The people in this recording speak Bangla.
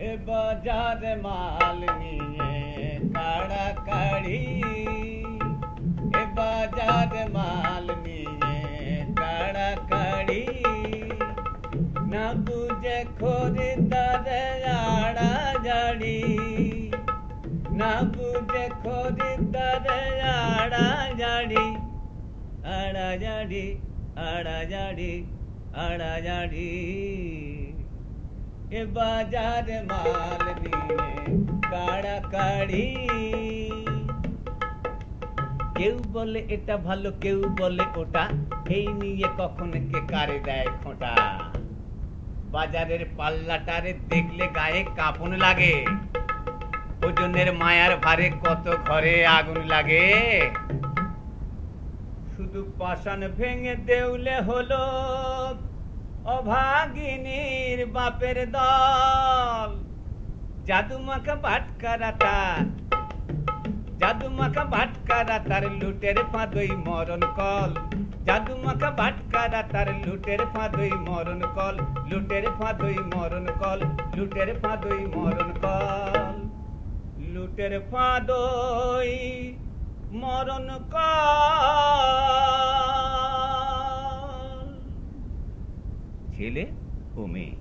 এ বাজারে মাল নিয়ে কাড়াকাড়ি, এ বাজারে মাল নিয়ে কাড়াকাড়ি, না বুঝে খরিদ্দারে আড়াআড়ি, না বুঝে খরিদ্দারে আড়াআড়ি, আড়াআড়ি আড়াআড়ি আড়াআড়ি, এ বাজারে মাল নিয়ে কাড়াকাড়ি। কেউ বলে এটা ভালো, কেউ বলে ওটা, এই নিয়ে কখন কে কারে দেয় খোঁটা। বাজারের পাল্লাটারে দেখলে গায়ে কাঁপন লাগে, ওজনের মায়ার ভারে কত ঘরে আগুন লাগে। শুধু পাষাণ ভেঙে দেউলে হলো অভাগিনীর বাপের দল। জাদুমাখা ভাটকারাটা, জাদুমাখা ভাটকারা তার লুটের ফাঁদই মরণ কল। জাদুমাখা ভাটকারা তার লুটের ফাঁদই মরণ কল, লুটের ফাঁদই মরণ কল, লুটের ফাঁদই মরণ কল, লুটের ফাঁদই মরণ কল। ছেলে ও মেয়ে